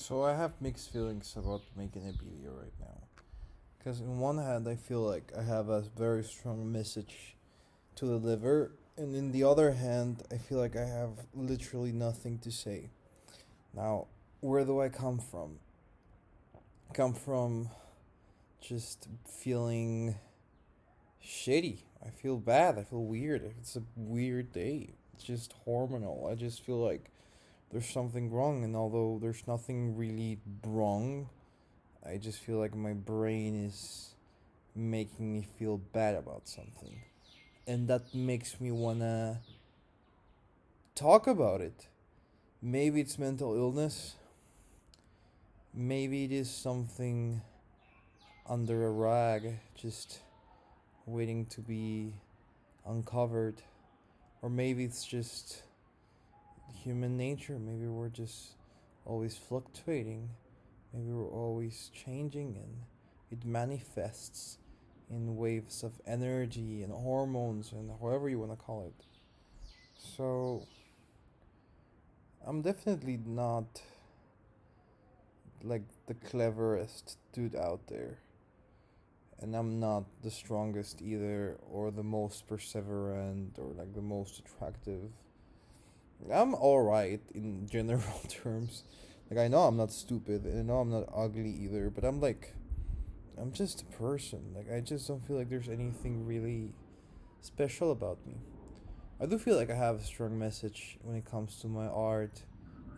So I have mixed feelings about making a video right now. Because in one hand, I feel like I have a very strong message to deliver, and in the other hand, I feel like I have literally nothing to say. Now, where do I come from? I come from just feeling shitty. I feel bad. I feel weird. It's a weird day. It's just hormonal. I just feel like there's something wrong, and although there's nothing really wrong, I just feel like my brain is making me feel bad about something. And that makes me wanna talk about it. Maybe it's mental illness. Maybe it is something under a rag, just waiting to be uncovered. Or maybe it's just human nature. Maybe we're just always fluctuating. Maybe we're always changing, and it manifests in waves of energy and hormones and however you want to call it. So, I'm definitely not like the cleverest dude out there. And I'm not the strongest either, or the most perseverant, or like the most attractive. I'm alright in general terms. Like, I know I'm not stupid, and I know I'm not ugly either, but I'm just a person. Like, I just don't feel like there's anything really special about me. I do feel like I have a strong message when it comes to my art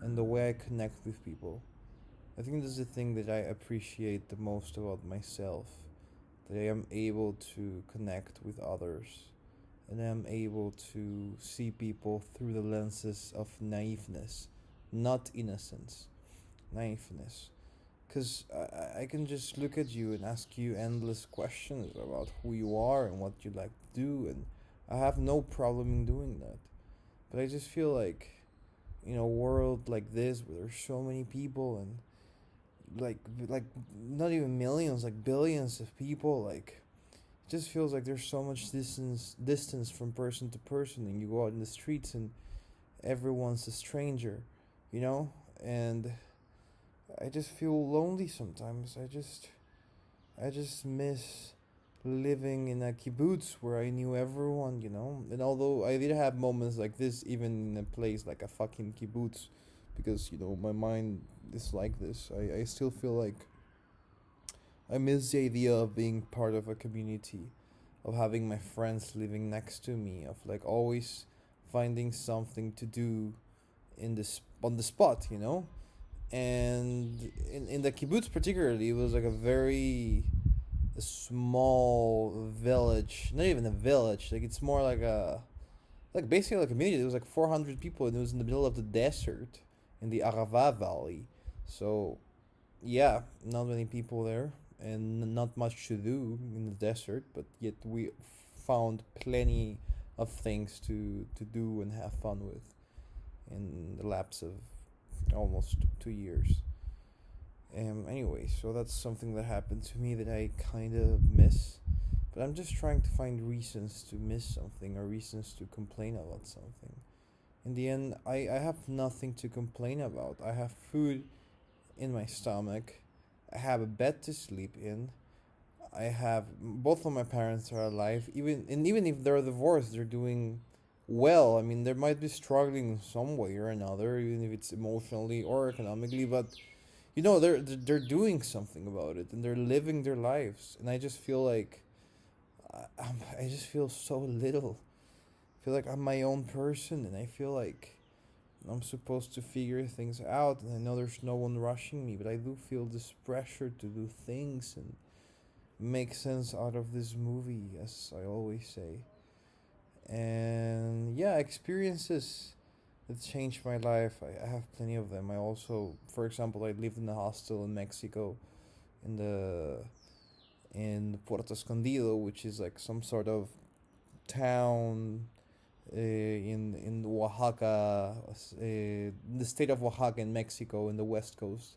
and the way I connect with people. I think this is the thing that I appreciate the most about myself, that I am able to connect with others, and I am able to see people through the lenses of naiveness, not innocence, naiveness. Because I can just look at you and ask you endless questions about who you are and what you like to do, and I have no problem in doing that. But I just feel like, in a world like this where there's so many people and like not even millions, like billions of people, like it just feels like there's so much distance from person to person, and you go out in the streets and everyone's a stranger, you know? And I just feel lonely sometimes. I just miss living in a kibbutz where I knew everyone, you know? And although I did have moments like this, even in a place like a fucking kibbutz, because, my mind is like this, I still feel like I miss the idea of being part of a community, of having my friends living next to me, of like always finding something to do on the spot, you know? And in the kibbutz particularly, it was like a small village, not even a village, like it's more like basically like a community. There was like 400 people, and it was in the middle of the desert in the Arava Valley. So yeah, not many people there, and not much to do in the desert, but yet we found plenty of things to do and have fun with in the lapse of almost 2 years. Anyway, so that's something that happened to me that I kind of miss. But I'm just trying to find reasons to miss something, or reasons to complain about something. In the end, I have nothing to complain about. I have food in my stomach. I have a bed to sleep in. I have both of my parents are alive. Even if they're divorced, they're doing well. I mean, they might be struggling in some way or another, even if it's emotionally or economically. But they're doing something about it, and they're living their lives. And I just feel like I just feel so little. I feel like I'm my own person, and I feel like I'm supposed to figure things out, and I know there's no one rushing me, but I do feel this pressure to do things and make sense out of this movie, as I always say. And yeah, experiences that changed my life. I have plenty of them. I also, for example, I lived in a hostel in Mexico, in the in Puerto Escondido, which is like some sort of town in Oaxaca, the state of Oaxaca in Mexico, in the west coast.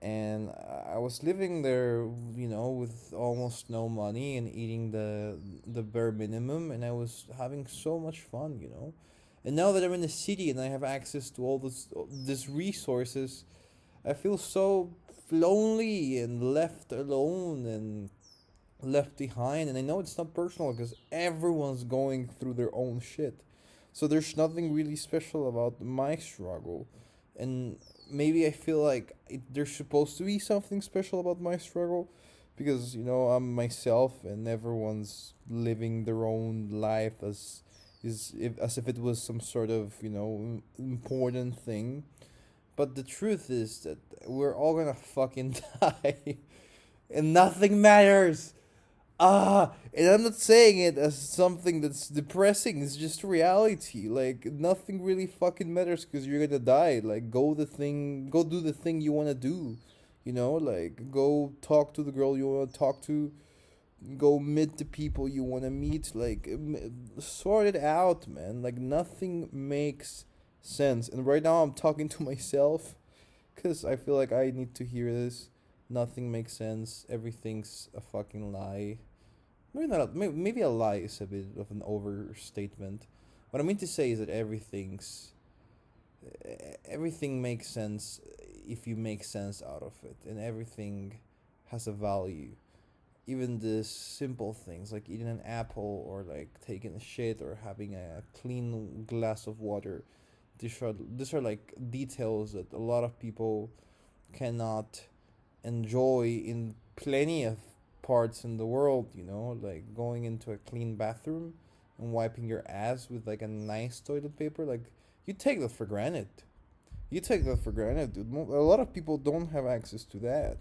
And I was living there, with almost no money and eating the bare minimum, and I was having so much fun. And now that I'm in the city and I have access to all these resources, I feel so lonely and left alone and left behind. And I know it's not personal because everyone's going through their own shit. So there's nothing really special about my struggle. And maybe I feel like there's supposed to be something special about my struggle because, I'm myself and everyone's living their own life as if it was some sort of, important thing. But the truth is that we're all gonna fucking die and nothing matters. And I'm not saying it as something that's depressing. It's just reality. Like nothing really fucking matters because you're gonna die. Like go do the thing you wanna do. Like go talk to the girl you wanna talk to. Go meet the people you wanna meet. Like sort it out, man. Like nothing makes sense. And right now I'm talking to myself because I feel like I need to hear this. Nothing makes sense. Everything's a fucking lie. Maybe not. Maybe a lie is a bit of an overstatement. What I mean to say is that everything makes sense if you make sense out of it, and everything has a value. Even the simple things like eating an apple or like taking a shit or having a clean glass of water. These are like details that a lot of people cannot enjoy in plenty of parts in the world, like going into a clean bathroom and wiping your ass with like a nice toilet paper. Like, you take that for granted. You take that for granted, dude. A lot of people don't have access to that.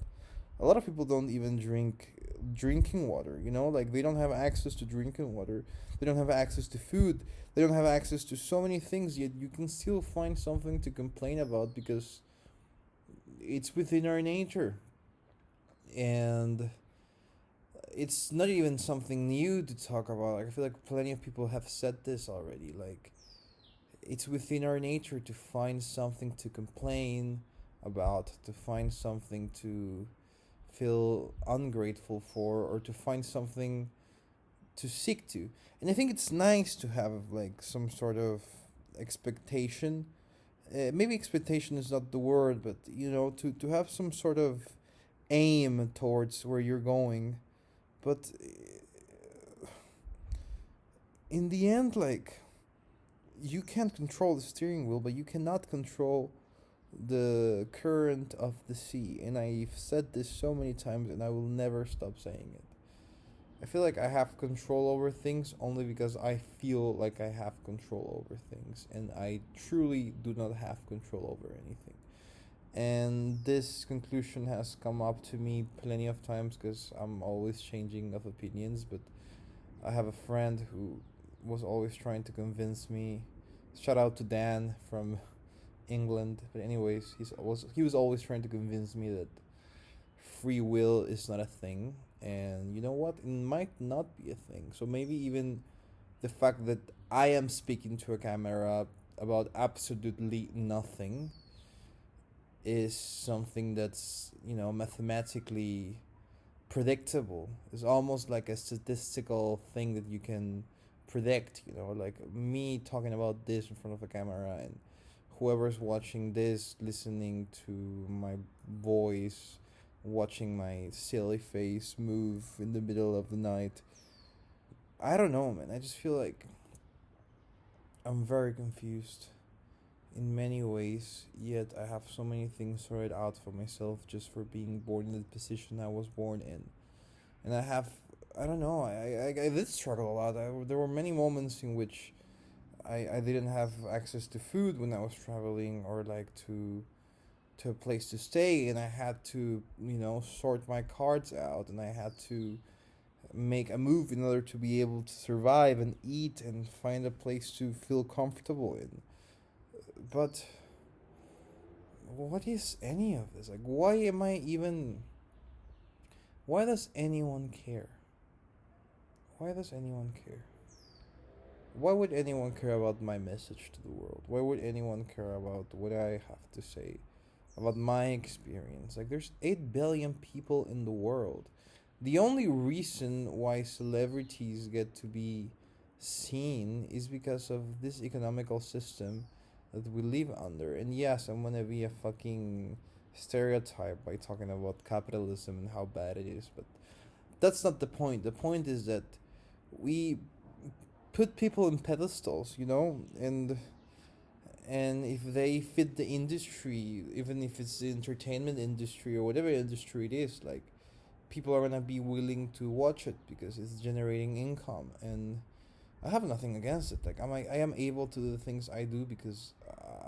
A lot of people don't even drink drinking water, like they don't have access to drinking water. They don't have access to food. They don't have access to so many things, yet you can still find something to complain about because it's within our nature. And it's not even something new to talk about. Like, I feel like plenty of people have said this already. Like, it's within our nature to find something to complain about, to find something to feel ungrateful for, or to find something to seek to. And I think it's nice to have like some sort of expectation. Maybe expectation is not the word, but to have some sort of aim towards where you're going. But in the end, like, you can't control the steering wheel, but you cannot control the current of the sea. And I've said this so many times, and I will never stop saying it. I feel like I have control over things only because I feel like I have control over things, and I truly do not have control over anything. And this conclusion has come up to me plenty of times because I'm always changing of opinions. But I have a friend who was always trying to convince me. Shout out to Dan from England. But anyways, he was always trying to convince me that free will is not a thing, and you know what? It might not be a thing. So maybe even the fact that I am speaking to a camera about absolutely nothing is something that's mathematically predictable. It's almost like a statistical thing that you can predict. Like me talking about this in front of a camera, and whoever's watching this, listening to my voice, watching my silly face move in the middle of the night. I don't know, man. I just feel like I'm very confused in many ways, yet I have so many things sorted out for myself just for being born in the position I was born in. And I don't know, I did struggle a lot. There were many moments in which I didn't have access to food when I was traveling, or like to a place to stay, and I had to, sort my cards out, and I had to make a move in order to be able to survive and eat and find a place to feel comfortable in. But what is any of this? Like, why does anyone care? Why does anyone care? Why would anyone care about my message to the world? Why would anyone care about what I have to say? About my experience? Like, there's 8 billion people in the world. The only reason why celebrities get to be seen is because of this economical system that we live under. And yes, I'm gonna be a fucking stereotype by talking about capitalism and how bad it is, but that's not the point. The point is that we put people in pedestals, and if they fit the industry, even if it's the entertainment industry or whatever industry it is, like, people are gonna be willing to watch it because it's generating income. And I have nothing against it. Like, I am able to do the things I do because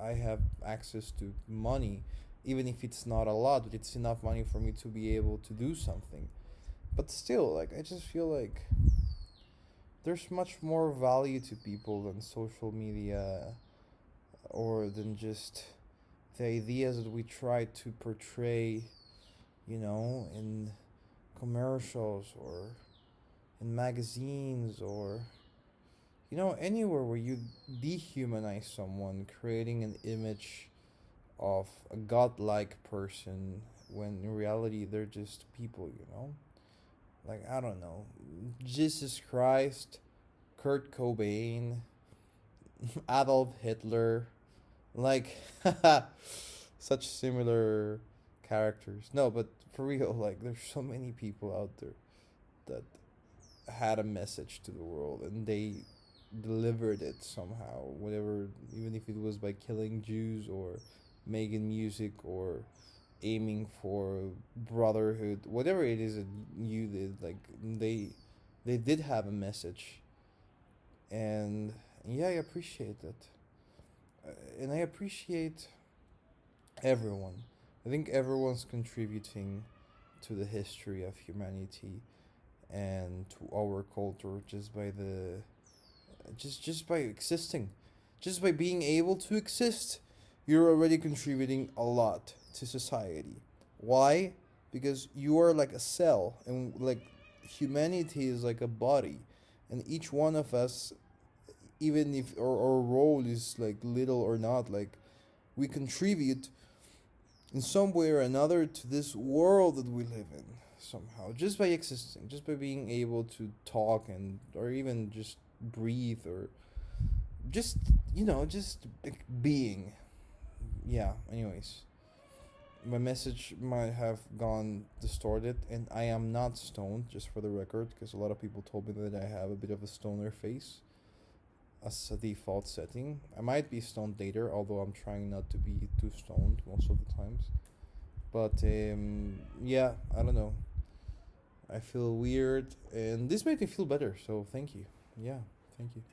I have access to money, even if it's not a lot, but it's enough money for me to be able to do something. But still, like, I just feel like there's much more value to people than social media, or than just the ideas that we try to portray, in commercials or in magazines, or anywhere where you dehumanize someone, creating an image of a godlike person when in reality they're just people. Like, I don't know, Jesus Christ, Kurt Cobain, Adolf Hitler, like, such similar characters. No, but for real, like, there's so many people out there that had a message to the world, and they delivered it somehow, whatever, even if it was by killing Jews or making music or aiming for brotherhood, whatever it is that you did, like, they did have a message. And yeah, I appreciate it. And I appreciate everyone. I think everyone's contributing to the history of humanity and to our culture just by existing, just by being able to exist. You're already contributing a lot to society. Why? Because you are like a cell, and like, humanity is like a body, and each one of us, even if our role is like little or not, like, we contribute in some way or another to this world that we live in somehow, just by existing, just by being able to talk, and or even just breathe, or just just like, being. Yeah, anyways, my message might have gone distorted, and I am not stoned, just for the record, because a lot of people told me that I have a bit of a stoner face as a default setting. I might be stoned later, although I'm trying not to be too stoned most of the times. But yeah, I don't know. I feel weird, and this made me feel better. So thank you. Yeah, thank you.